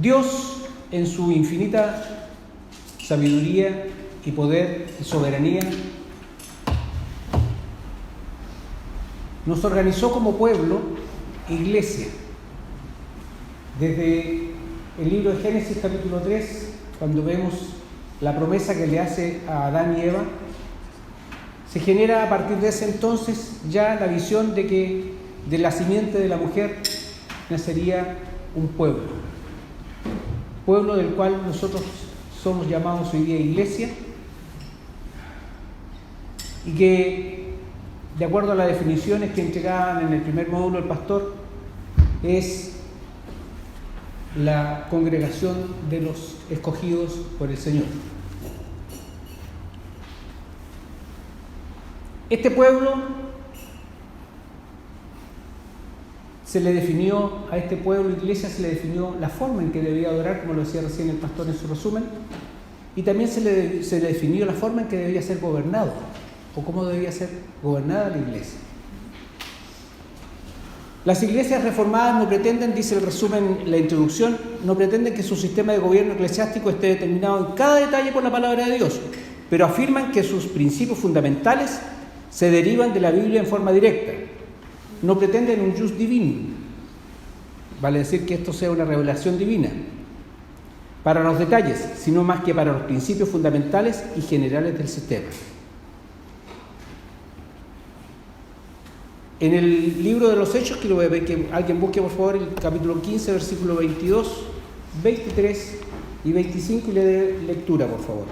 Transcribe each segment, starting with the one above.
Dios, en su infinita sabiduría y poder y soberanía, nos organizó como pueblo, iglesia. Desde el libro de Génesis capítulo 3, cuando vemos la promesa que le hace a Adán y Eva, se genera a partir de ese entonces ya la visión de que de la simiente de la mujer nacería un pueblo del cual nosotros somos llamados hoy día iglesia, y que, de acuerdo a las definiciones que entregaban en el primer módulo el pastor, es la congregación de los escogidos por el Señor. Este pueblo se le definió, a este pueblo, iglesia, se le definió la forma en que debía adorar, como lo decía recién el pastor en su resumen, y también se le definió la forma en que debía ser gobernado, o cómo debía ser gobernada la iglesia. Las iglesias reformadas no pretenden, dice el resumen, la introducción, no pretenden que su sistema de gobierno eclesiástico esté determinado en cada detalle por la palabra de Dios, pero afirman que sus principios fundamentales se derivan de la Biblia en forma directa. No pretenden un jus divino, vale decir que esto sea una revelación divina, para los detalles, sino más que para los principios fundamentales y generales del sistema. En el libro de los Hechos, quiero que alguien busque por favor el capítulo 15, versículo 22, 23 y 25 y le dé lectura, por favor.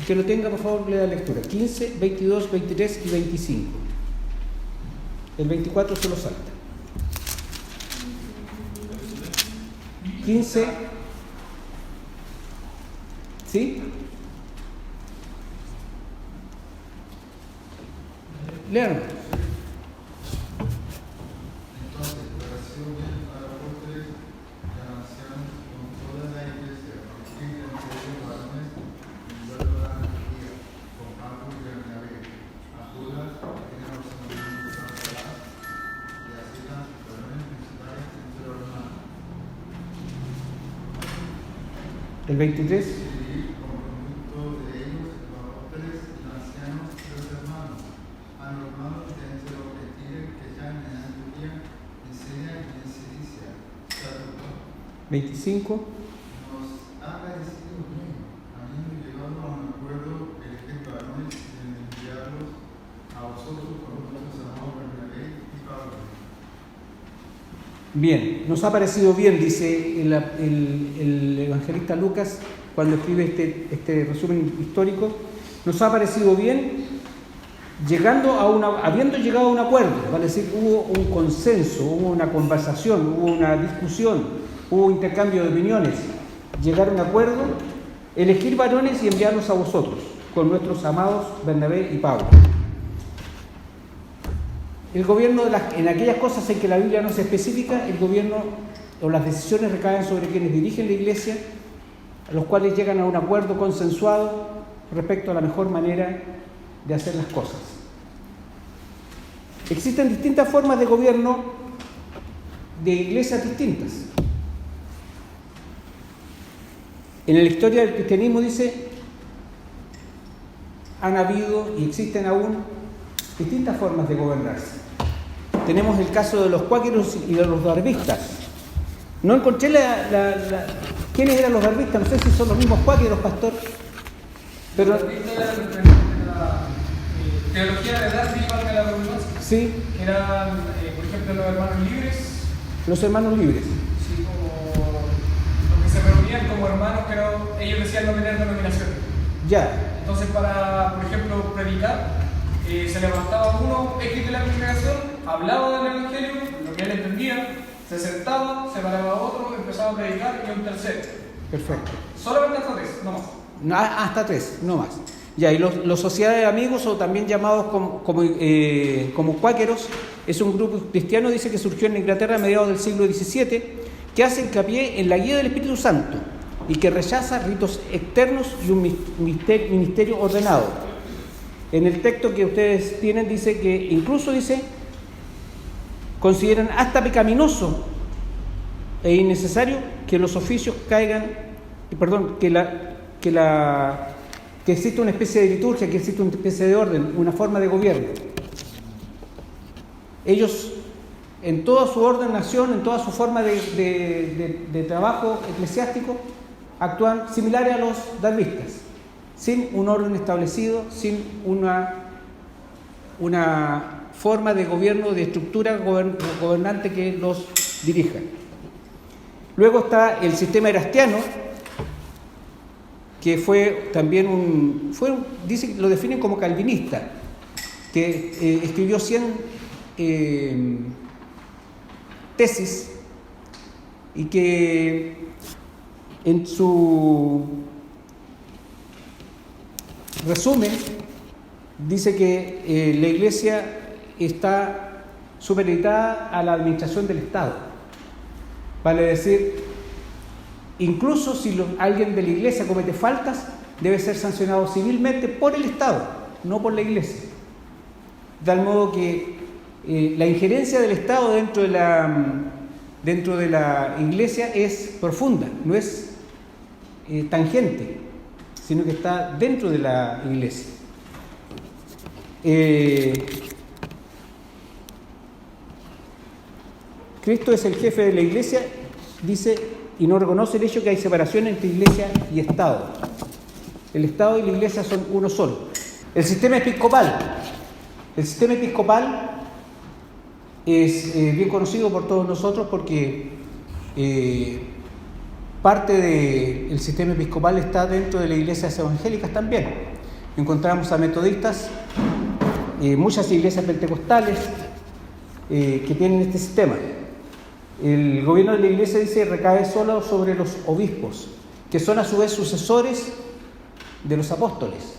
Que lo tenga, por favor, le da lectura. 15, 22, 23 y 25. El 24 se lo salta. 15. ¿Sí? Lean. El 23. ¿25? Nos ha parecido bien, habiendo llegado a un acuerdo, elegir varones y enviarlos a vosotros con nuestros amados Bernabé y Pablo. Bien, nos ha parecido bien, dice el evangelista Lucas cuando escribe este resumen histórico, nos ha parecido bien habiendo llegado a un acuerdo, vale decir, hubo un consenso, hubo una conversación, hubo una discusión, hubo intercambio de opiniones, llegar a un acuerdo, elegir varones y enviarlos a vosotros, con nuestros amados Bernabé y Pablo. El gobierno, en aquellas cosas en que la Biblia no se especifica, el gobierno o las decisiones recaen sobre quienes dirigen la iglesia, a los cuales llegan a un acuerdo consensuado respecto a la mejor manera de hacer las cosas. Existen distintas formas de gobierno de iglesias distintas. En la historia del cristianismo, dice, han habido y existen aún distintas formas de gobernarse. Tenemos el caso de los cuáqueros y de los darbistas. No encontré quiénes eran los darbistas, no sé si son los mismos cuáqueros, pastor. Pero Los darbistas eran la teología de Darby, valga la redundancia. Sí. Que eran, por ejemplo, los hermanos libres. Los hermanos libres. Sí, como los que se reunían como hermanos, pero ellos decían no tener denominación. Ya. Entonces, para, por ejemplo, predicar, se levantaba uno X de la congregación, hablaba del evangelio, lo que él entendía, se sentaba, se paraba otro, empezaba a predicar y un tercero. Perfecto. Solamente hasta 3, no más. Hasta 3, no más. Ya, y los sociedades de amigos, o también llamados como cuáqueros, es un grupo cristiano, dice, que surgió en Inglaterra a mediados del siglo XVII, que hace hincapié en la guía del Espíritu Santo, y que rechaza ritos externos y un ministerio ordenado. En el texto que ustedes tienen dice que, incluso dice, consideran hasta pecaminoso e innecesario que los oficios que existe una especie de liturgia, que existe una especie de orden, una forma de gobierno. Ellos, en toda su ordenación, en toda su forma de trabajo eclesiástico, actúan similares a los darwistas, sin un orden establecido, sin una forma de gobierno, de estructura gobernante que los dirija. Luego está el sistema erastiano, que fue también dicen, lo definen como calvinista, que escribió 100 tesis y que en su resumen dice que la Iglesia está supeditada a la administración del Estado. Vale decir, incluso si alguien de la Iglesia comete faltas, debe ser sancionado civilmente por el Estado, no por la Iglesia. De tal modo que la injerencia del Estado dentro de la Iglesia es profunda, no es tangente, sino que está dentro de la Iglesia. Cristo es el jefe de la Iglesia, dice, y no reconoce el hecho que hay separación entre Iglesia y Estado. El Estado y la Iglesia son uno solo. El sistema episcopal. El sistema episcopal es bien conocido por todos nosotros porque parte del sistema episcopal está dentro de las iglesias evangélicas también. Encontramos a metodistas, muchas iglesias pentecostales que tienen este sistema. El gobierno de la iglesia, dice, recae solo sobre los obispos, que son a su vez sucesores de los apóstoles.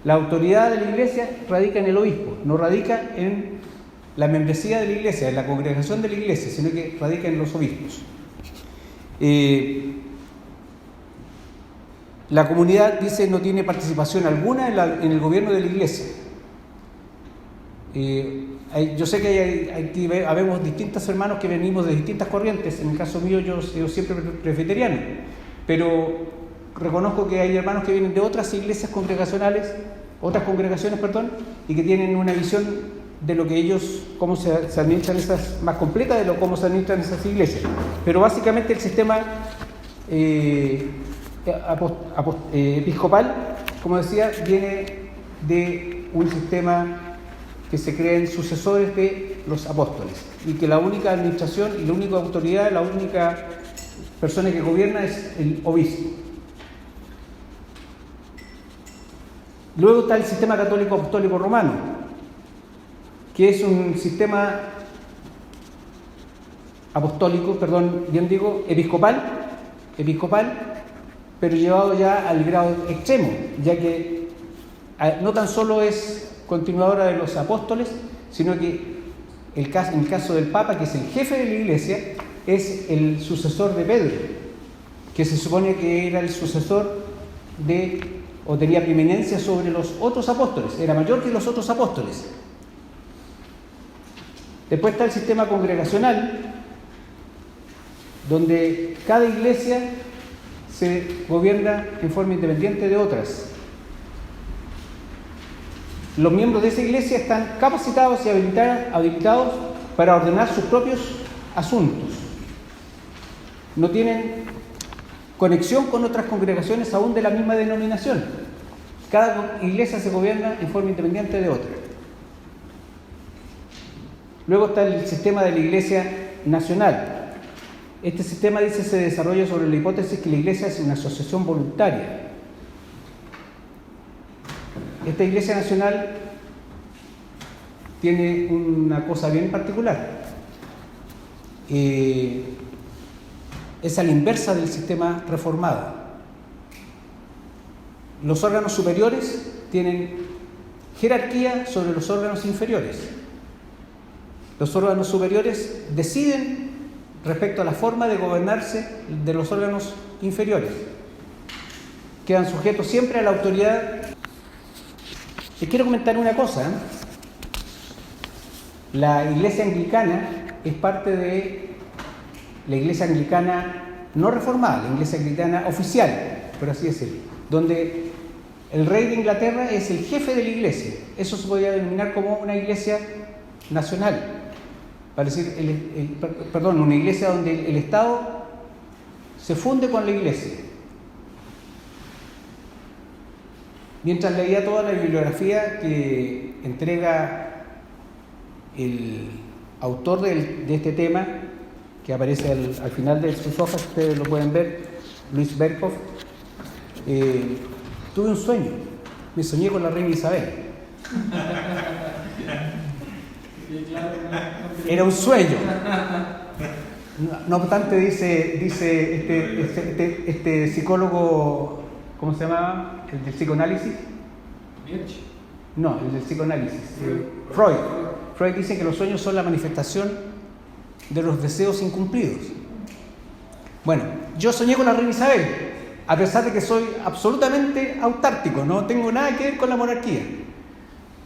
La autoridad de la iglesia radica en el obispo, no radica en la membresía de la iglesia, en la congregación de la iglesia, sino que radica en los obispos. La comunidad, dice, no tiene participación alguna en el gobierno de la iglesia. Yo sé que habemos distintos hermanos que venimos de distintas corrientes. En el caso mío, yo soy siempre presbiteriano, pero reconozco que hay hermanos que vienen de otras iglesias congregaciones, y que tienen una visión de lo que ellos, cómo se administran esas, más completa de cómo se administran esas iglesias. Pero básicamente el sistema episcopal, como decía, viene de un sistema que se creen sucesores de los apóstoles, y que la única administración y la única autoridad, la única persona que gobierna es el obispo. Luego está el sistema católico apostólico romano, que es un sistema episcopal, pero llevado ya al grado extremo, ya que no tan solo es continuadora de los apóstoles, sino que en el caso del Papa, que es el jefe de la iglesia, es el sucesor de Pedro, que se supone que era el sucesor o tenía preeminencia sobre los otros apóstoles, era mayor que los otros apóstoles. Después está el sistema congregacional, donde cada iglesia se gobierna en forma independiente de otras. Los miembros de esa iglesia están capacitados y habilitados para ordenar sus propios asuntos. No tienen conexión con otras congregaciones aún de la misma denominación. Cada iglesia se gobierna en forma independiente de otra. Luego está el sistema de la iglesia nacional. Este sistema, dice, se desarrolla sobre la hipótesis que la iglesia es una asociación voluntaria. Esta iglesia nacional tiene una cosa bien particular. Es a la inversa del sistema reformado. Los órganos superiores tienen jerarquía sobre los órganos inferiores. Los órganos superiores deciden respecto a la forma de gobernarse de los órganos inferiores. quedan sujetos siempre a la autoridad. Les quiero comentar una cosa. La Iglesia Anglicana es parte de la Iglesia Anglicana no reformada, la Iglesia Anglicana oficial, por así decirlo, donde el rey de Inglaterra es el jefe de la Iglesia. Eso se podría denominar como una Iglesia nacional, para decir, una Iglesia donde el Estado se funde con la Iglesia. Mientras leía toda la bibliografía que entrega el autor de este tema, que aparece al final de sus hojas, ustedes lo pueden ver, Luis Berkhoff, tuve un sueño. Me soñé con la reina Isabel. Era un sueño. No obstante, dice este psicólogo, ¿cómo se llamaba? ¿El del psicoanálisis? No, el del psicoanálisis. Freud. Freud dice que los sueños son la manifestación de los deseos incumplidos. Bueno, yo soñé con la reina Isabel, a pesar de que soy absolutamente autártico, no tengo nada que ver con la monarquía.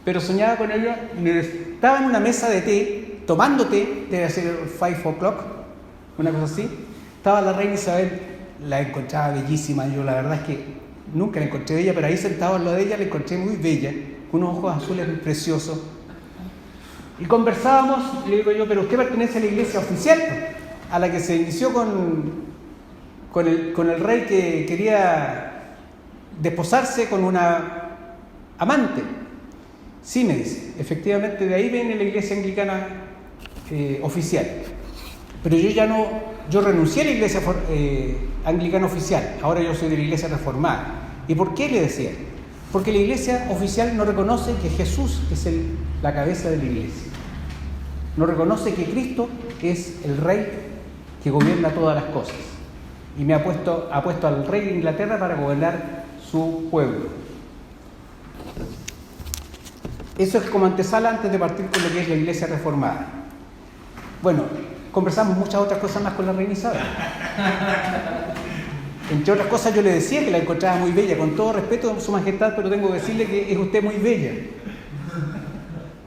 Pero soñaba con ella, estaba en una mesa de té, tomando té, debe ser 5 o'clock, una cosa así. Estaba la reina Isabel, la encontraba bellísima, yo la verdad es que nunca la encontré bella, pero ahí sentado al lado de ella la encontré muy bella, con unos ojos azules muy preciosos. Y conversábamos, y le digo yo, pero usted pertenece a la iglesia oficial, a la que se inició con el rey que quería desposarse con una amante. Sí, me dice, efectivamente de ahí viene la iglesia anglicana oficial. Pero yo renuncié a la iglesia anglicana oficial, ahora yo soy de la iglesia reformada. ¿Y por qué le decía? Porque la iglesia oficial no reconoce que Jesús es la cabeza de la iglesia. No reconoce que Cristo es el rey que gobierna todas las cosas. Y ha puesto al rey de Inglaterra para gobernar su pueblo. Eso es como antesala antes de partir con lo que es la iglesia reformada. Bueno, conversamos muchas otras cosas más con la reina Isabel. Entre otras cosas yo le decía que la encontraba muy bella, con todo respeto a su majestad, pero tengo que decirle que es usted muy bella.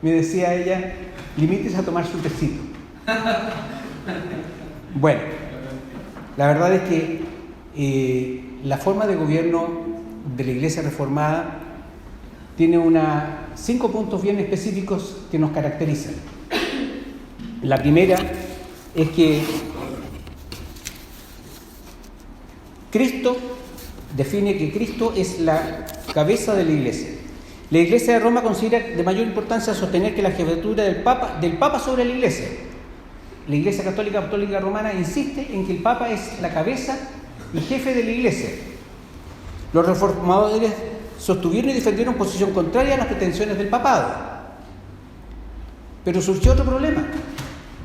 Me decía ella, limítese a tomar su tecito. Bueno, la verdad es que la forma de gobierno de la iglesia reformada tiene 5 puntos bien específicos que nos caracterizan. La primera es que Cristo define que Cristo es la cabeza de la iglesia. La iglesia de Roma considera de mayor importancia sostener que la jefatura del Papa sobre la iglesia. La iglesia católica apostólica romana insiste en que el Papa es la cabeza y jefe de la iglesia. Los reformadores sostuvieron y defendieron posición contraria a las pretensiones del papado. Pero surgió otro problema.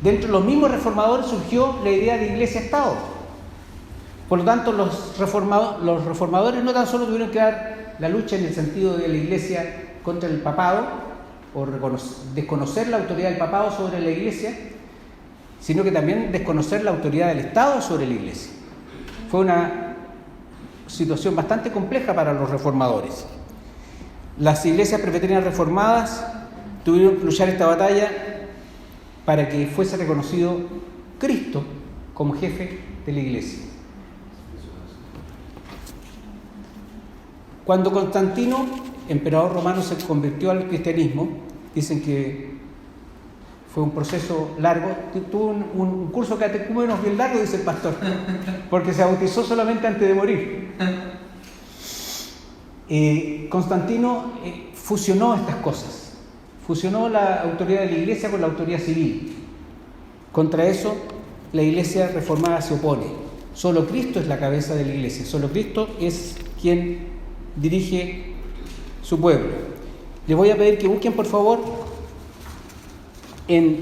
Dentro de los mismos reformadores surgió la idea de iglesia-estado. Por lo tanto, los reformadores no tan solo tuvieron que dar la lucha en el sentido de la iglesia contra el papado, o desconocer la autoridad del papado sobre la iglesia, sino que también desconocer la autoridad del Estado sobre la iglesia. Fue una situación bastante compleja para los reformadores. Las iglesias presbiterianas reformadas tuvieron que luchar esta batalla para que fuese reconocido Cristo como jefe de la iglesia. Cuando Constantino, emperador romano, se convirtió al cristianismo, dicen que fue un proceso largo, tuvo un curso catecúmeno bien largo, dice el pastor, porque se bautizó solamente antes de morir. Constantino fusionó estas cosas, fusionó la autoridad de la iglesia con la autoridad civil. Contra eso, la iglesia reformada se opone. Solo Cristo es la cabeza de la iglesia, solo Cristo es quien dirige su pueblo. Les voy a pedir que busquen, por favor, en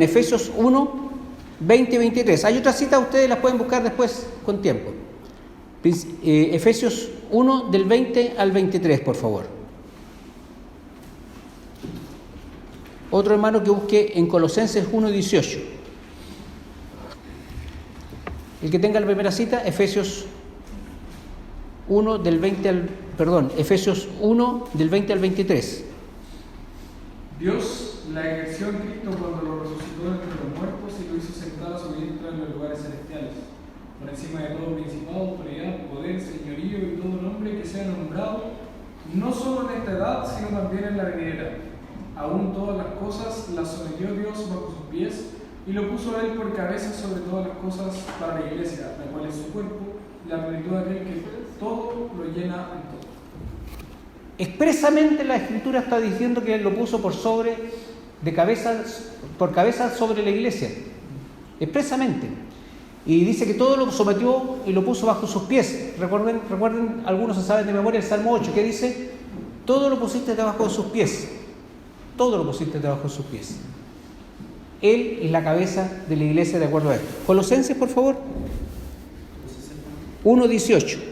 Efesios 1, 20 y 23. Hay otras citas, ustedes las pueden buscar después con tiempo. Efesios 1, del 20 al 23, por favor. Otro hermano que busque en Colosenses 1, 18. El que tenga la primera cita, Efesios 1 del 20 al, Efesios 1 del 20 al 23. Dios la ejerció en Cristo cuando lo resucitó entre los muertos y lo hizo sentar a su diestra en los lugares celestiales, por encima de todo principado, autoridad, poder, señorío y todo nombre que sea nombrado, no solo en esta edad, sino también en la venidera. Aún todas las cosas las sometió Dios bajo sus pies y lo puso a él por cabeza sobre todas las cosas para la iglesia, la cual es su cuerpo, la plenitud de aquel que todo lo llena en todo. Expresamente la Escritura está diciendo que Él lo puso por cabeza sobre la iglesia. Expresamente. Y dice que todo lo sometió y lo puso bajo sus pies. Recuerden, algunos se saben de memoria el Salmo 8, que dice: todo lo pusiste debajo de sus pies. Todo lo pusiste debajo de sus pies. Él es la cabeza de la iglesia de acuerdo a esto. Colosenses, por favor. 1:18.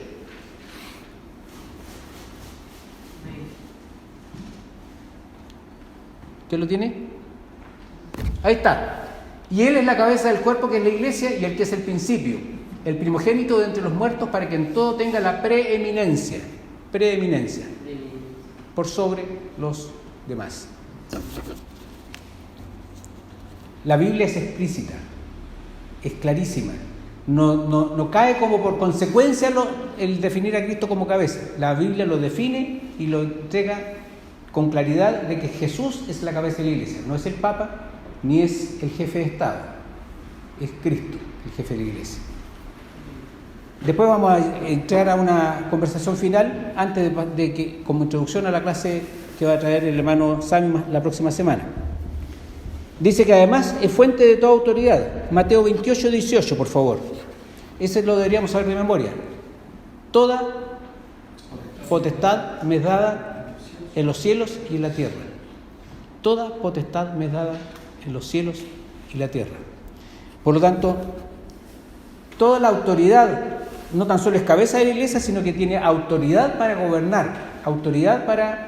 ¿Usted lo tiene? Ahí está. Y Él es la cabeza del cuerpo, que es la iglesia, y el que es el principio, el primogénito de entre los muertos, para que en todo tenga la preeminencia por sobre los demás. La Biblia es explícita, es clarísima. No cae como por consecuencia el definir a Cristo como cabeza. La Biblia lo define y lo entrega con claridad de que Jesús es la cabeza de la iglesia. No es el Papa, ni es el jefe de Estado. Es Cristo, el jefe de la iglesia. Después vamos a entrar a una conversación final, antes de que, como introducción a la clase que va a traer el hermano Sammy la próxima semana. Dice que además es fuente de toda autoridad. Mateo 28:18, por favor. Ese lo deberíamos saber de memoria. Toda potestad me es dada en los cielos y en la tierra. Toda potestad me es dada en los cielos y la tierra. Por lo tanto, toda la autoridad no tan solo es cabeza de la iglesia, sino que tiene autoridad para gobernar, autoridad para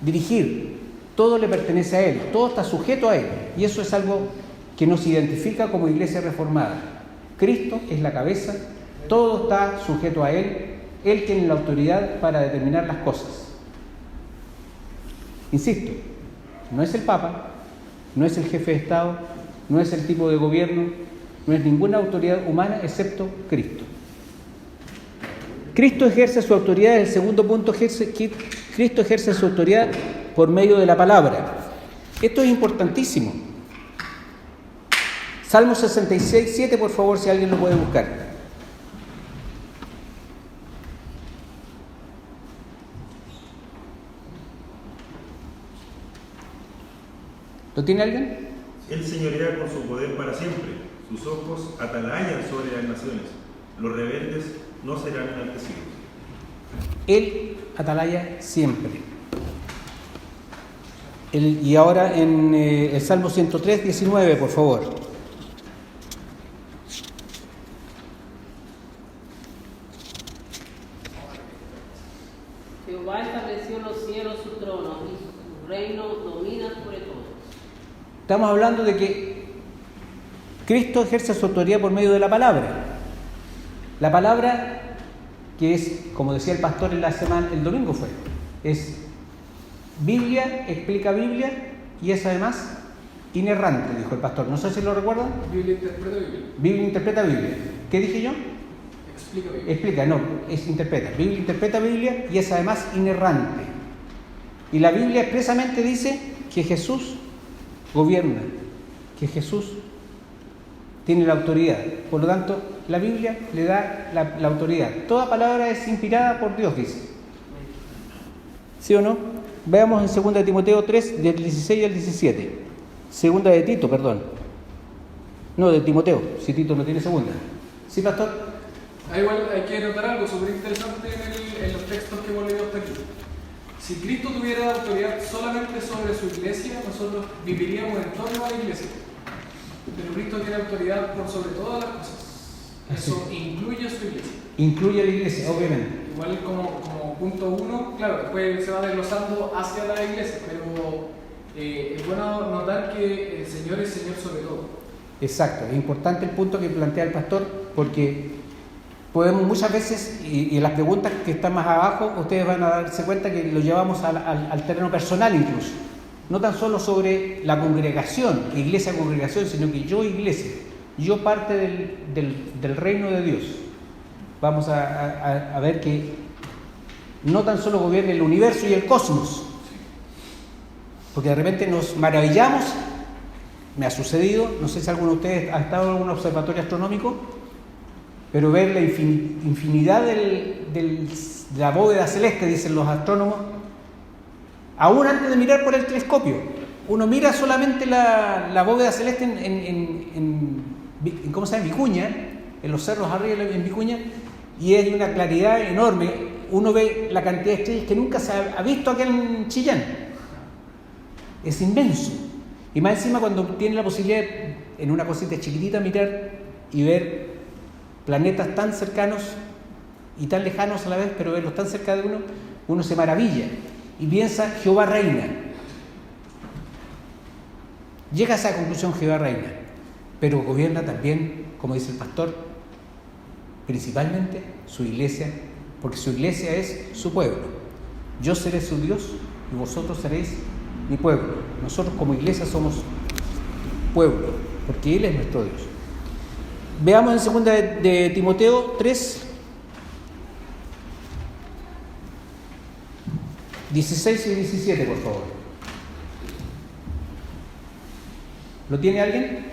dirigir. Todo le pertenece a Él, todo está sujeto a Él, y eso es algo que nos identifica como iglesia reformada. Cristo es la cabeza, todo está sujeto a Él, Él tiene la autoridad para determinar las cosas. Insisto, no es el Papa, no es el jefe de Estado, no es el tipo de gobierno, no es ninguna autoridad humana excepto Cristo. Cristo ejerce su autoridad, el segundo punto, Cristo ejerce su autoridad por medio de la palabra. Esto es importantísimo. Salmo 66:7, por favor, si alguien lo puede buscar. ¿Lo tiene alguien? Él señorea con su poder para siempre. Sus ojos atalayan sobre las naciones. Los rebeldes no serán enaltecidos. Él atalaya siempre. Y ahora en el Salmo 103:19, por favor. Jehová estableció en los cielos su trono y su reino domina sobre todo. Estamos hablando de que Cristo ejerce su autoridad por medio de la palabra. La palabra que es, como decía el pastor en la semana, el domingo es Biblia, explica Biblia, y es además inerrante, dijo el pastor. No sé si lo recuerdan. Biblia interpreta Biblia. Biblia interpreta Biblia. ¿Qué dije yo? Explica Biblia. Explica, no, es interpreta. Biblia interpreta Biblia y es además inerrante. Y la Biblia expresamente dice que Jesús gobierna, que Jesús tiene la autoridad. Por lo tanto, la Biblia le da la autoridad. Toda palabra es inspirada por Dios, dice. ¿Sí o no? Veamos en 2 de Timoteo 3, del 16 al 17. Segunda de Tito, perdón. No, de Timoteo, si Tito no tiene segunda. ¿Sí, pastor? Igual hay que notar algo súper interesante en los textos que hemos leído hasta aquí. Si Cristo tuviera autoridad solamente sobre su iglesia, nosotros viviríamos en torno a la iglesia. Pero Cristo tiene autoridad por sobre todas las cosas. Eso incluye a su iglesia. Incluye a la iglesia, obviamente. Igual como punto uno, claro, después se va desglosando hacia la iglesia, pero es bueno notar que el Señor es Señor sobre todo. Exacto, es importante el punto que plantea el pastor, porque podemos muchas veces, y en las preguntas que están más abajo, ustedes van a darse cuenta que lo llevamos al terreno personal incluso. No tan solo sobre la congregación, iglesia-congregación, sino que yo iglesia, yo parte del reino de Dios. Vamos a ver que no tan solo gobierna el universo y el cosmos, porque de repente nos maravillamos, me ha sucedido, no sé si alguno de ustedes ha estado en algún observatorio astronómico, pero ver la infinidad de la bóveda celeste, dicen los astrónomos, aún antes de mirar por el telescopio. Uno mira solamente la bóveda celeste en ¿cómo se llama? Vicuña, en los cerros arriba en Vicuña, y es de una claridad enorme. Uno ve la cantidad de estrellas que nunca se ha visto acá en Chillán. Es inmenso. Y más encima cuando tiene la posibilidad en una cosita chiquitita mirar y ver planetas tan cercanos y tan lejanos a la vez, pero verlos tan cerca de uno se maravilla y piensa, Jehová reina. Llega a esa conclusión, Jehová reina, pero gobierna también, como dice el pastor, principalmente su iglesia, porque su iglesia es su pueblo. Yo seré su Dios y vosotros seréis mi pueblo. Nosotros como iglesia somos pueblo, porque Él es nuestro Dios. Veamos en 2 de Timoteo 3, 16 y 17, por favor. ¿Lo tiene alguien?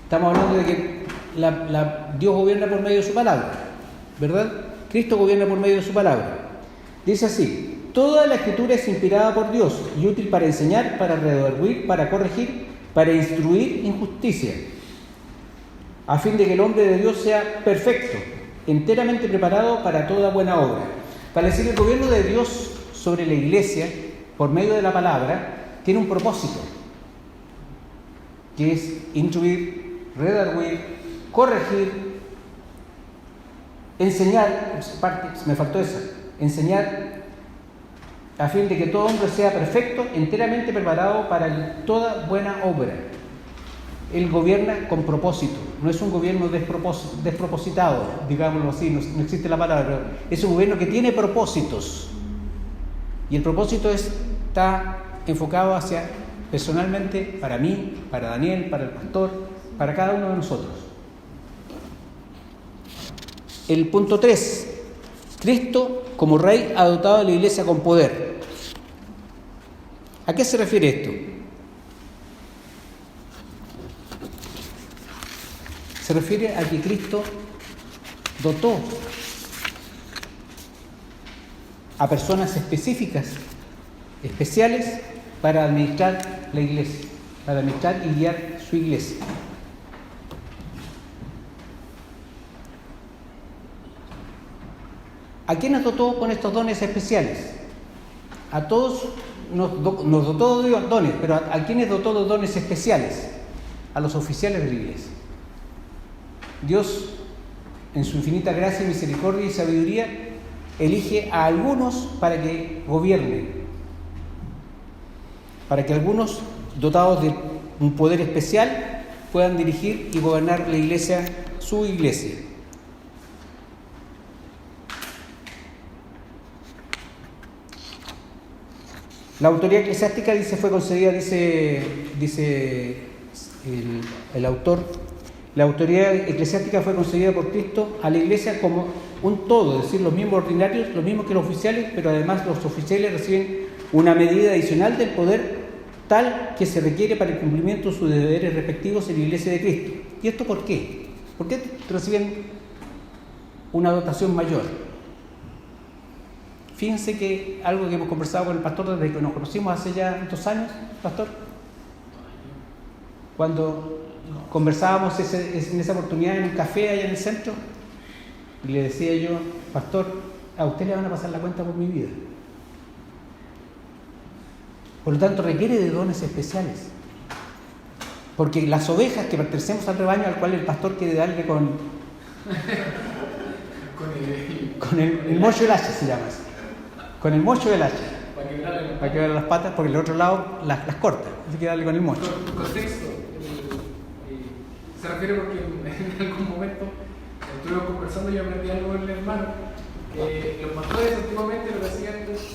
Estamos hablando de que Dios gobierna por medio de su palabra, ¿verdad? Cristo gobierna por medio de su palabra. Dice así: toda la Escritura es inspirada por Dios y útil para enseñar, para redarguir, para corregir, para instruir en justicia, a fin de que el hombre de Dios sea perfecto, enteramente preparado para toda buena obra. Para decir, el gobierno de Dios sobre la iglesia, por medio de la palabra, tiene un propósito, que es instruir, redarguir, corregir, enseñar, me faltó esa, enseñar, a fin de que todo hombre sea perfecto, enteramente preparado para toda buena obra. Él gobierna con propósito, no es un gobierno despropositado, digámoslo así, no existe la palabra, pero es un gobierno que tiene propósitos. Y el propósito está enfocado hacia, personalmente, para mí, para Daniel, para el pastor, para cada uno de nosotros. El punto 3. Cristo, como Rey, ha dotado a la iglesia con poder. ¿A qué se refiere esto? Se refiere a que Cristo dotó a personas específicas, especiales, para administrar la iglesia, para administrar y guiar su iglesia. ¿A quién nos dotó con estos dones especiales? A todos nos dotó de dones, pero ¿a quiénes dotó los dones especiales? A los oficiales de la iglesia. Dios, en su infinita gracia, misericordia y sabiduría, elige a algunos para que gobiernen, para que algunos, dotados de un poder especial, puedan dirigir y gobernar la iglesia, su iglesia. La autoridad eclesiástica, fue concedida, dice el autor, la autoridad eclesiástica fue concedida por Cristo a la iglesia como un todo, es decir, los miembros ordinarios, los mismos que los oficiales, pero además los oficiales reciben una medida adicional del poder tal que se requiere para el cumplimiento de sus deberes respectivos en la iglesia de Cristo. ¿Y esto por qué? ¿Por qué reciben una dotación mayor? Fíjense que algo que hemos conversado con el pastor desde que nos conocimos hace ya 2 años, pastor, cuando conversábamos en esa oportunidad en un café allá en el centro, y le decía yo, pastor, a usted le van a pasar la cuenta por mi vida. Por lo tanto, requiere de dones especiales. Porque las ovejas que pertenecemos al rebaño al cual el pastor quiere darle con el mocho del hacha, se llama así. Con el mocho del hacha. Para quebrar las patas, porque el otro lado las corta. Hay que darle con el mocho. Contexto. Se refiere porque en algún momento estuvimos conversando y yo aprendí algo con el hermano. Los pastores antiguamente lo que hacían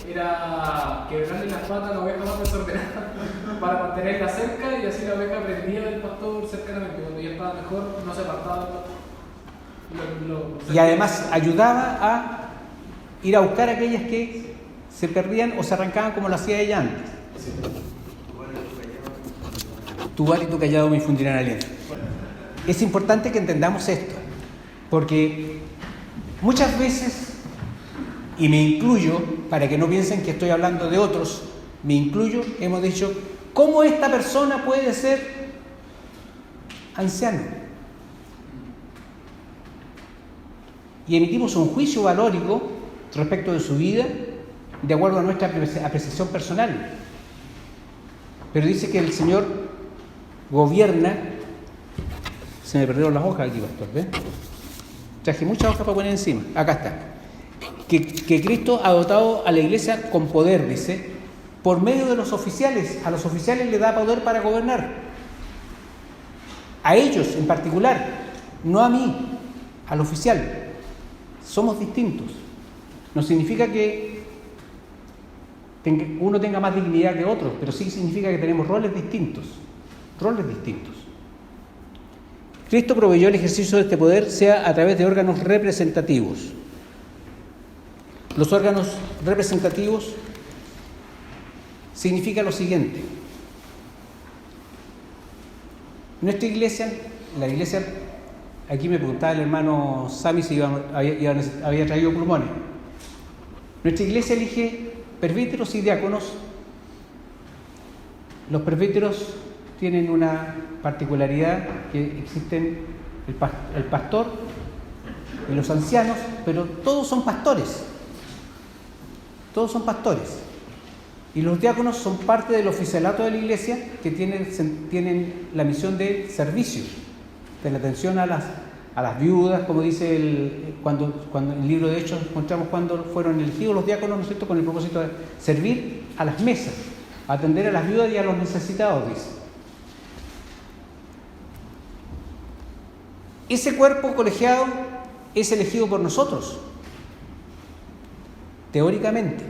era quebrarle las patas a la oveja más desordenada para mantenerla cerca, y así la oveja aprendía del pastor cercanamente. Cuando ya estaba mejor, no se apartaba del pastor. Y además ayudaba a ir a buscar a aquellas que se perdían o se arrancaban como lo hacía ella antes. Tu vara y tu callado me infundirán aliento. Es importante que entendamos esto, porque muchas veces, y me incluyo, para que no piensen que estoy hablando de otros, me incluyo, hemos dicho, ¿cómo esta persona puede ser anciano? Y emitimos un juicio valórico respecto de su vida, de acuerdo a nuestra apreciación personal. Pero dice que el Señor gobierna. Se me perdieron las hojas aquí, pastor, ¿ves? Traje muchas hojas para poner encima. Acá está. Que Cristo ha dotado a la iglesia con poder, dice, por medio de los oficiales. A los oficiales les da poder para gobernar. A ellos en particular, no a mí, al oficial. Somos distintos. No significa que uno tenga más dignidad que otro, pero sí significa que tenemos roles distintos. Roles distintos. Cristo proveyó el ejercicio de este poder sea a través de órganos representativos. Los órganos representativos significa lo siguiente. Nuestra iglesia, la iglesia, aquí me preguntaba el hermano Sami si había traído pulmones. Nuestra iglesia elige presbíteros y diáconos. Los presbíteros tienen una particularidad, que existen el pastor y los ancianos, pero todos son pastores. Todos son pastores. Y los diáconos son parte del oficialato de la iglesia, que tienen la misión de servicio, de la atención a las viudas, como dice cuando en el libro de Hechos encontramos cuando fueron elegidos los diáconos, ¿no es cierto?, con el propósito de servir a las mesas, atender a las viudas y a los necesitados, dice. Ese cuerpo colegiado es elegido por nosotros, teóricamente,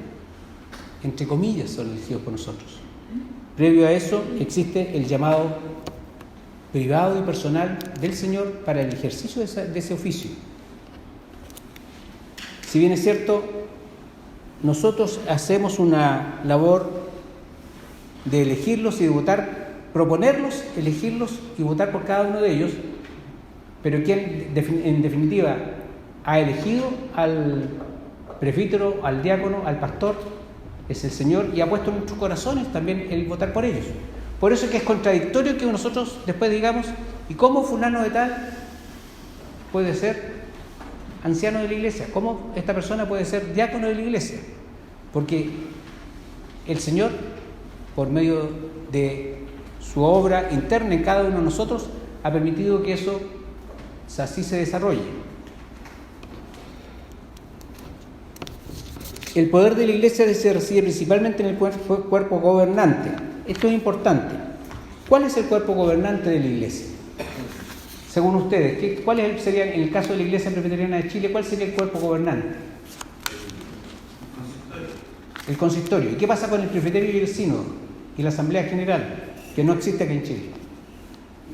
entre comillas, son elegidos por nosotros. Previo a eso existe el llamado privado y personal del Señor para el ejercicio de ese oficio. Si bien es cierto, nosotros hacemos una labor de elegirlos y de votar, proponerlos, elegirlos y votar por cada uno de ellos, pero quien en definitiva ha elegido al presbítero, al diácono, al pastor, es el Señor, y ha puesto en nuestros corazones también el votar por ellos. Por eso es que es contradictorio que nosotros después digamos, ¿y cómo fulano de tal puede ser anciano de la iglesia? ¿Cómo esta persona puede ser diácono de la iglesia? Porque el Señor, por medio de su obra interna en cada uno de nosotros, ha permitido que eso así se desarrolle. El poder de la iglesia se reside principalmente en el cuerpo gobernante. Esto es importante. ¿Cuál es el cuerpo gobernante de la iglesia? Según ustedes, ¿cuál sería, en el caso de la Iglesia Presbiteriana de Chile, cuál sería el cuerpo gobernante? El consistorio. ¿Y qué pasa con el presbiterio y el sínodo? Y la asamblea general, que no existe aquí en Chile.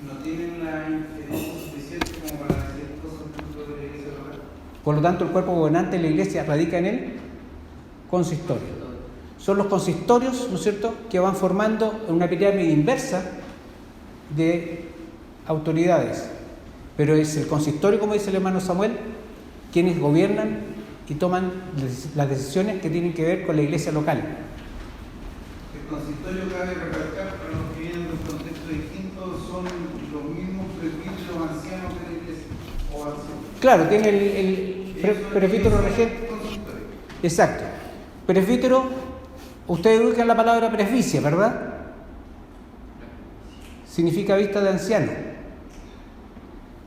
No tienen una influencia suficiente como para hacer cosas dentro de la iglesia local. Por lo tanto, el cuerpo gobernante de la iglesia radica en el consistorio. Son los consistorios, ¿no es cierto?, que van formando una pirámide inversa de autoridades. Pero es el consistorio, como dice el hermano Samuel, quienes gobiernan y toman las decisiones que tienen que ver con la iglesia local. El consistorio, cabe recalcar, para los que vienen de un contexto distinto, son los mismos presbíteros ancianos de la iglesia. O ancianos. Claro, tiene el presbítero regente. Exacto. Presbítero, ustedes ubican la palabra presbicia, ¿verdad? Significa vista de anciano.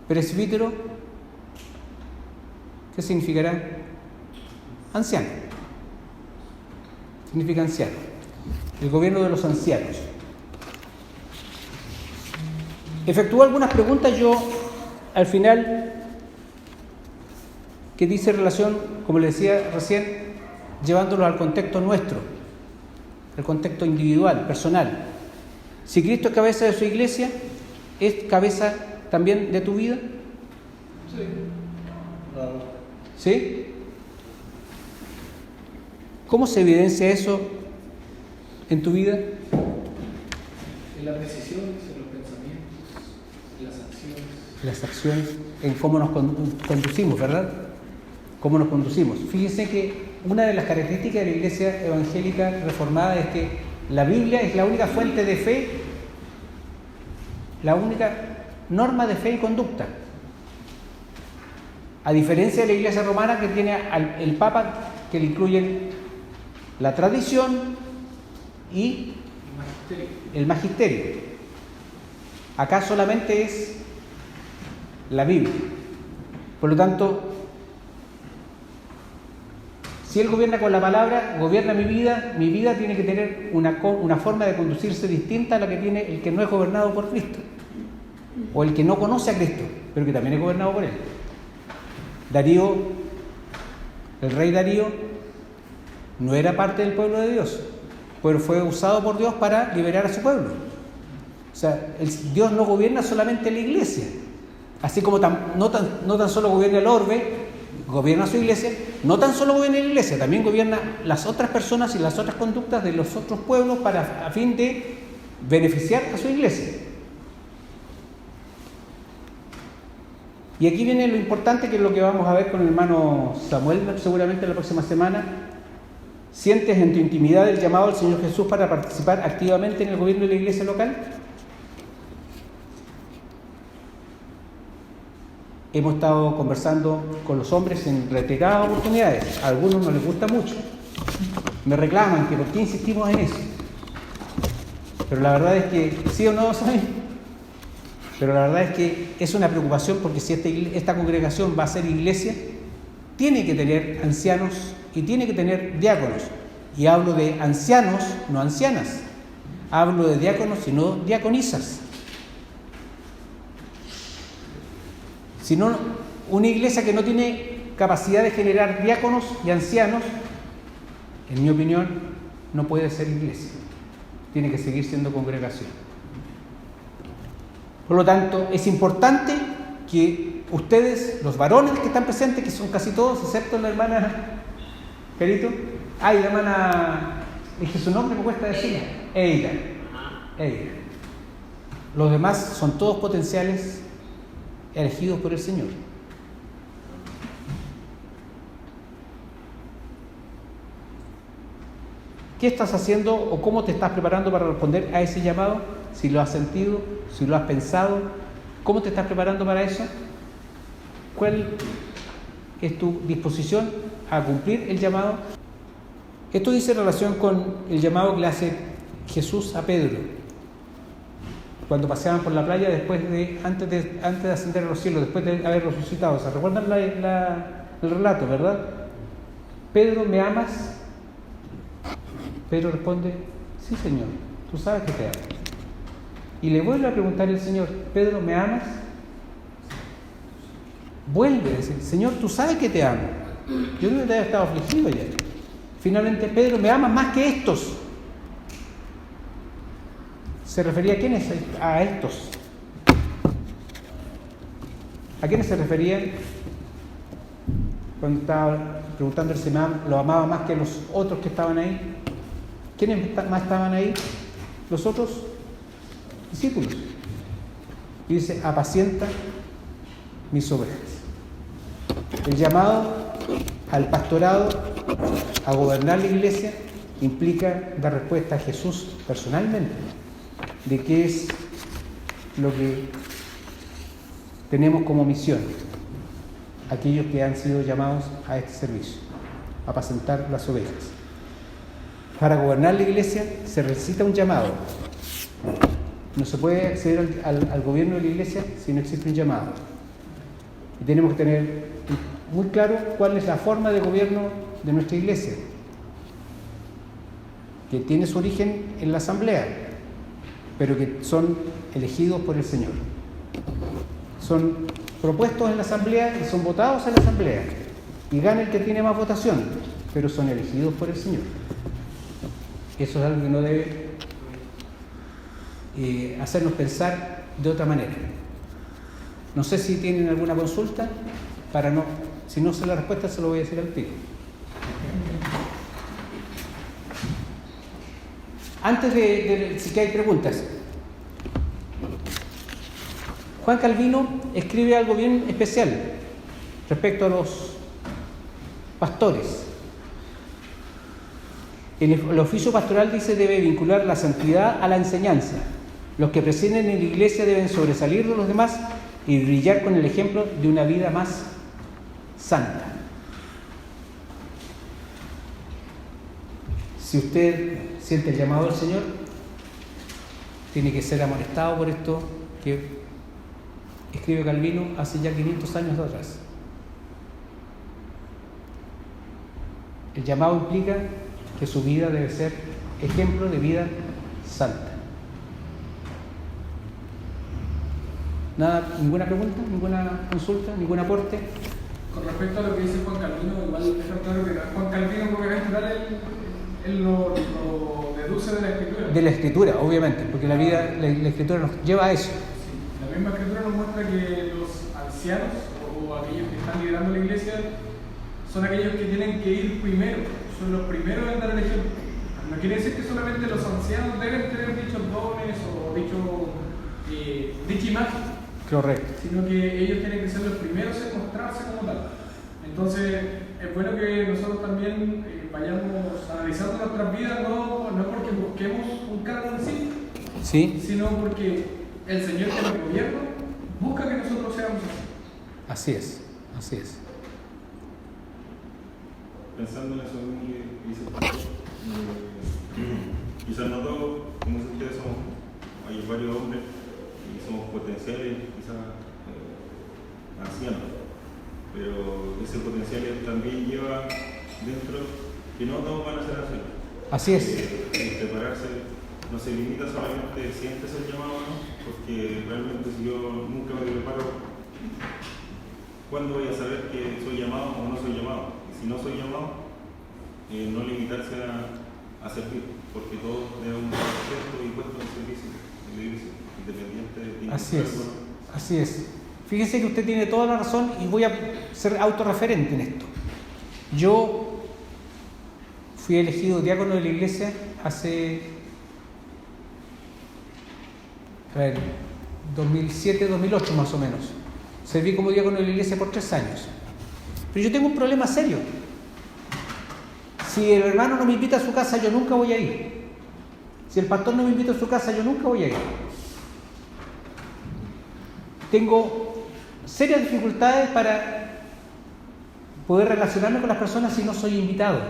Presbítero, ¿qué significará? Anciano. Significa anciano. El gobierno de los ancianos. Efectuó algunas preguntas, yo al final que dice relación, como le decía recién, llevándolo al contexto nuestro, el contexto individual, personal. Si Cristo es cabeza de su iglesia, ¿es cabeza también de tu vida? Sí. ¿Sí? ¿Cómo se evidencia eso en tu vida? En las decisiones, en los pensamientos, en las acciones. Las acciones, en cómo nos conducimos, ¿verdad? ¿Cómo nos conducimos? Fíjense que una de las características de la Iglesia Evangélica Reformada es que la Biblia es la única fuente de fe, la única norma de fe y conducta. A diferencia de la Iglesia Romana, que tiene el Papa, que le incluyen la tradición y el magisterio. Acá solamente es la Biblia. Por lo tanto, si Él gobierna con la palabra, gobierna mi vida tiene que tener una forma de conducirse distinta a la que tiene el que no es gobernado por Cristo, o el que no conoce a Cristo, pero que también es gobernado por Él. Darío, el rey Darío, no era parte del pueblo de Dios, pero fue usado por Dios para liberar a su pueblo. O sea, Dios no gobierna solamente la iglesia, así como no tan solo gobierna el orbe, gobierna su iglesia, no tan solo gobierna la iglesia, también gobierna las otras personas y las otras conductas de los otros pueblos a fin de beneficiar a su iglesia. Y aquí viene lo importante, que es lo que vamos a ver con el hermano Samuel seguramente la próxima semana. ¿Sientes en tu intimidad el llamado del Señor Jesús para participar activamente en el gobierno de la iglesia local? Hemos estado conversando con los hombres en reiteradas oportunidades. A algunos no les gusta mucho. Me reclaman que por qué insistimos en eso. Pero la verdad es que, ¿sí o no, Sammy? Pero la verdad es que es una preocupación, porque si esta congregación va a ser iglesia, tiene que tener ancianos y tiene que tener diáconos. Y hablo de ancianos, no ancianas. Hablo de diáconos y no diaconisas. Si no, una iglesia que no tiene capacidad de generar diáconos y ancianos, en mi opinión, no puede ser iglesia. Tiene que seguir siendo congregación. Por lo tanto, es importante que ustedes, los varones que están presentes, que son casi todos, excepto la hermana Perito, y la hermana, dije su nombre, me cuesta decirla, Eida. Los demás son todos potenciales elegidos por el Señor. ¿Qué estás haciendo o cómo te estás preparando para responder a ese llamado? Si lo has sentido, si lo has pensado, ¿cómo te estás preparando para eso? ¿Cuál es tu disposición a cumplir el llamado? Esto dice en relación con el llamado que le hace Jesús a Pedro cuando paseaban por la playa antes de ascender a los cielos, después de haber resucitado. ¿Se recuerdan el relato, verdad? Pedro, ¿me amas? Pedro responde, sí, Señor, tú sabes que te amo. Y le vuelve a preguntar el Señor, Pedro, ¿me amas? Vuelve a decir, Señor, tú sabes que te amo. Yo no había estado afligido ya. Finalmente, Pedro, ¿me amas más que estos? ¿Se refería a quiénes? A estos. ¿A quiénes se referían? Cuando estaba preguntándole si lo amaba más que los otros que estaban ahí. ¿Quiénes más estaban ahí? Los otros discípulos. Y dice, apacienta mis ovejas. El llamado al pastorado, a gobernar la iglesia, implica dar respuesta a Jesús personalmente de qué es lo que tenemos como misión aquellos que han sido llamados a este servicio, apacentar las ovejas. Para gobernar la iglesia se necesita un llamado. No se puede acceder al gobierno de la iglesia si no existe un llamado. Y tenemos que tener muy claro cuál es la forma de gobierno de nuestra iglesia, que tiene su origen en la asamblea, pero que son elegidos por el Señor. Son propuestos en la asamblea y son votados en la asamblea. y gana el que tiene más votación, pero son elegidos por el Señor. Eso es algo que no debe hacernos pensar de otra manera. No sé si tienen alguna consulta, si no sé la respuesta se lo voy a decir al tiro. Antes si que hay preguntas, Juan Calvino escribe algo bien especial respecto a los pastores. El oficio pastoral, dice, debe vincular la santidad a la enseñanza. Los que presiden en la iglesia deben sobresalir de los demás y brillar con el ejemplo de una vida más santa. Si usted siente el llamado del Señor, tiene que ser amonestado por esto que escribe Calvino hace ya 500 años atrás. El llamado implica que su vida debe ser ejemplo de vida santa. Nada, ninguna pregunta, ninguna consulta, ningún aporte. Con respecto a lo que dice Juan Calvino, igual dejar claro que Juan Calvino propiamente él lo deduce de la Escritura. De la Escritura, obviamente, porque la Escritura nos lleva a eso. Sí, la misma Escritura nos muestra que los ancianos o aquellos que están liderando la iglesia son aquellos que tienen que ir primero, son los primeros en dar el ejemplo. No quiere decir que solamente los ancianos deben tener dichos dones o dicha imagen. Correcto. Sino que ellos tienen que ser los primeros en mostrarse como tal. Entonces, es bueno que nosotros también vayamos analizando nuestras vidas, no porque busquemos un cargo en sí, sino porque el Señor que nos gobierna busca que nosotros seamos así. Así es. Pensando en eso que dice el pastor, quizás no todos, como dice ustedes, hay varios hombres y somos potenciales, quizás ancianos, pero ese potencial también lleva dentro que no todos van a ser ancianos. Así es. Prepararse no se limita solamente si sientes el llamado o no, porque realmente si yo nunca me preparo, ¿cuándo voy a saber que soy llamado o no soy llamado? Y si no soy llamado, no limitarse a servir, porque todos debemos estar puestos y puestos en servicio en la iglesia, independiente de... Así es. Fíjese que usted tiene toda la razón y voy a ser autorreferente en esto. Yo fui elegido diácono de la iglesia hace 2007-2008 más o menos. Serví como diácono de la iglesia por 3 años. Pero yo tengo un problema serio. Si el hermano no me invita a su casa, yo nunca voy a ir. Si el pastor no me invita a su casa, yo nunca voy a ir. Tengo serias dificultades para poder relacionarme con las personas si no soy invitado.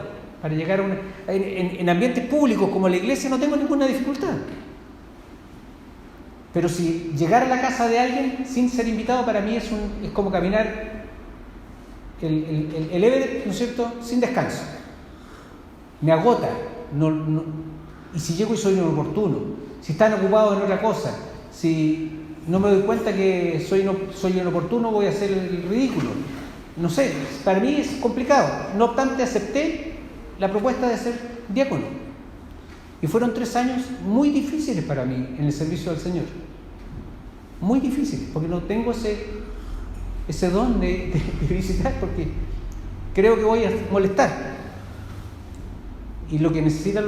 Para llegar a en ambientes públicos como la iglesia no tengo ninguna dificultad. Pero si llegar a la casa de alguien sin ser invitado, para mí es como caminar el Everest, ¿no es cierto?, sin descanso. Me agota. Y si llego y soy inoportuno, si están ocupados en otra cosa, si no me doy cuenta que soy inoportuno, voy a hacer el ridículo. No sé, para mí es complicado. No obstante, acepté la propuesta de ser diácono. Y fueron 3 años muy difíciles para mí en el servicio del Señor. Muy difíciles, porque no tengo ese don de visitar, porque creo que voy a molestar. Y lo que necesitan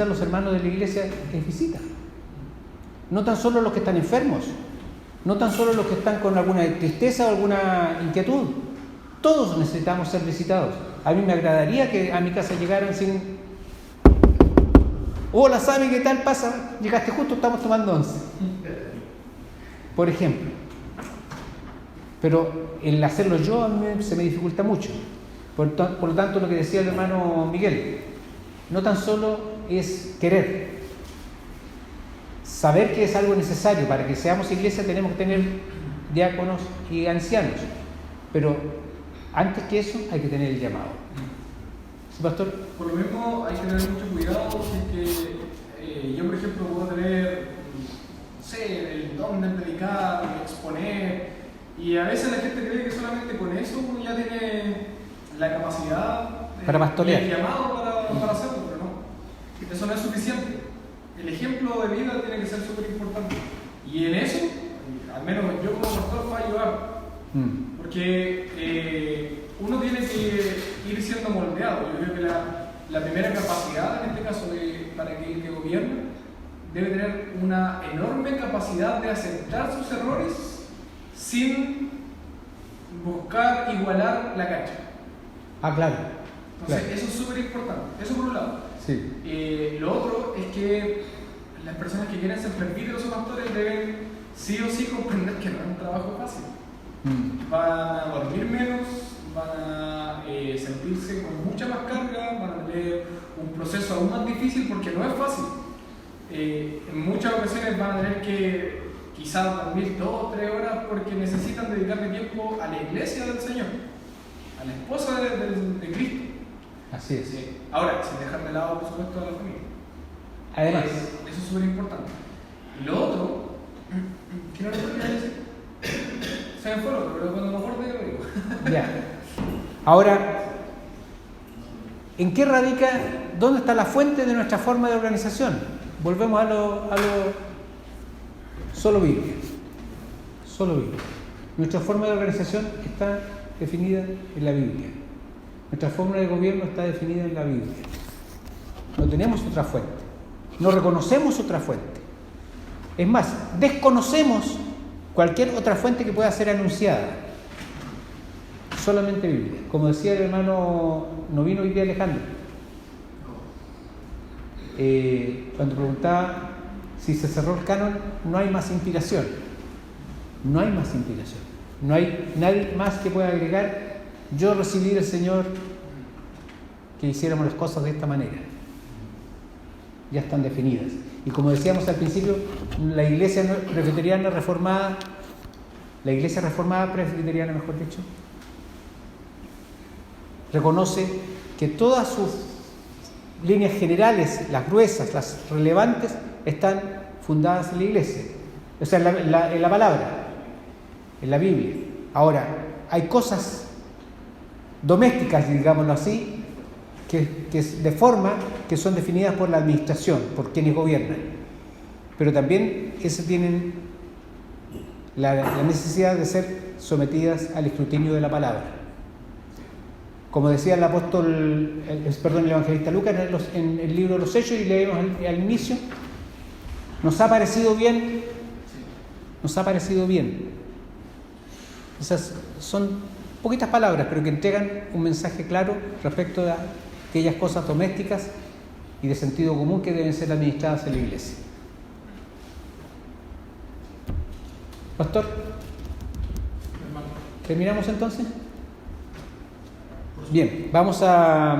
los hermanos de la iglesia es visita. No tan solo los que están enfermos, no tan solo los que están con alguna tristeza o alguna inquietud. Todos necesitamos ser visitados. A mí me agradaría que a mi casa llegaran sin... Hola, Sami, ¿qué tal? Pasa, llegaste justo, estamos tomando once. Por ejemplo. Pero el hacerlo yo a mí se me dificulta mucho. Por lo tanto, lo que decía el hermano Miguel, no tan solo es querer. Saber que es algo necesario. Para que seamos iglesia tenemos que tener diáconos y ancianos. Pero antes que eso hay que tener el llamado. ¿Sí, pastor? Por lo mismo hay que tener mucho cuidado porque yo, por ejemplo, puedo tener, no sé, el don de predicar, de exponer, y a veces la gente cree que solamente con eso uno ya tiene la capacidad para pastorear, el llamado para hacerlo, pero no. Eso no es suficiente. El ejemplo de vida tiene que ser súper importante. Y en eso, al menos yo como pastor fallo harto. Porque uno tiene que ir siendo moldeado. Yo creo que la primera capacidad, en este caso, para que el que gobierna, debe tener una enorme capacidad de aceptar sus errores sin buscar igualar la cancha. Claro. Entonces, claro. eso es súper importante. Eso por un lado. Sí. Lo otro es que las personas que quieren ser presbíteros o pastores deben sí o sí comprender que no es un trabajo fácil. Van a dormir menos, van a sentirse con mucha más carga, van a tener un proceso aún más difícil porque no es fácil. En muchas ocasiones van a tener que quizás dormir 2 o 3 horas porque necesitan dedicarle tiempo a la iglesia del Señor, a la esposa de Cristo. Así es. Ahora, sin dejar de lado, por supuesto, a la familia. Además, eso es súper importante. Y lo otro, ¿qué no le podría decir? Se me fue lo otro, pero cuando me acuerde lo digo. Ya. Ahora, ¿en qué radica, dónde está la fuente de nuestra forma de organización? Volvemos a lo solo Biblia. Solo Biblia. Nuestra forma de organización está definida en la Biblia. Nuestra forma de gobierno está definida en la Biblia. No tenemos otra fuente. No reconocemos otra fuente. Es más, desconocemos cualquier otra fuente que pueda ser anunciada. Solamente Biblia. Como decía el hermano, no vino hoy día Alejandro. Cuando preguntaba si se cerró el canon, no hay más inspiración. No hay más inspiración. No hay nadie más que pueda agregar: yo recibí del Señor que hiciéramos las cosas de esta manera. Ya están definidas. Y como decíamos al principio, la iglesia presbiteriana reformada, presbiteriana, mejor dicho, reconoce que todas sus líneas generales, las gruesas, las relevantes, están fundadas en la iglesia, o sea, en la palabra, en la Biblia. Ahora, hay cosas domésticas, digámoslo así, que de forma que son definidas por la administración, por quienes gobiernan, pero también esas tienen la necesidad de ser sometidas al escrutinio de la palabra. Como decía el evangelista Lucas en el libro de los Hechos, y leemos al inicio, nos ha parecido bien. Esas son poquitas palabras, pero que entregan un mensaje claro respecto a aquellas cosas domésticas y de sentido común que deben ser administradas en la iglesia. Pastor, ¿terminamos entonces? Bien, vamos a...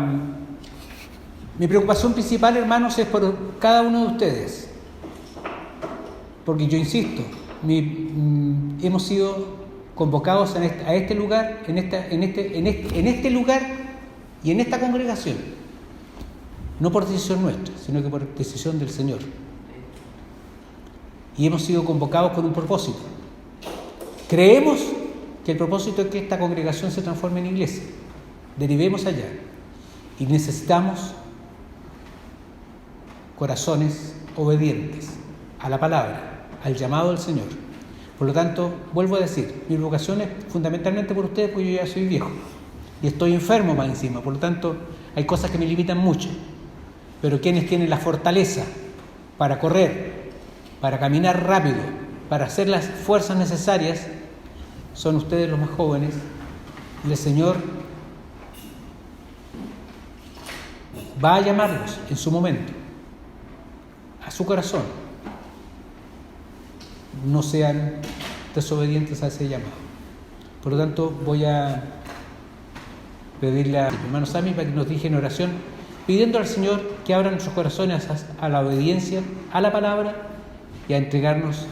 Mi preocupación principal, hermanos, es por cada uno de ustedes. Porque yo insisto, hemos sido convocados a este lugar, en este lugar y en esta congregación, no por decisión nuestra, sino que por decisión del Señor. Y hemos sido convocados con un propósito. Creemos que el propósito es que esta congregación se transforme en iglesia. Derivemos allá. Y necesitamos corazones obedientes a la palabra, al llamado del Señor. Por lo tanto, vuelvo a decir, mi vocación es fundamentalmente por ustedes, porque yo ya soy viejo y estoy enfermo más encima. Por lo tanto, hay cosas que me limitan mucho. Pero quienes tienen la fortaleza para correr, para caminar rápido, para hacer las fuerzas necesarias, son ustedes los más jóvenes. Y el Señor va a llamarlos en su momento a su corazón. No sean desobedientes a ese llamado. Por lo tanto, voy a pedirle a mi hermano Sammy para que nos dirija en oración, pidiendo al Señor que abra nuestros corazones a la obediencia, a la palabra, y a entregarnos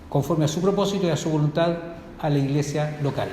conforme a su propósito y a su voluntad a la iglesia local.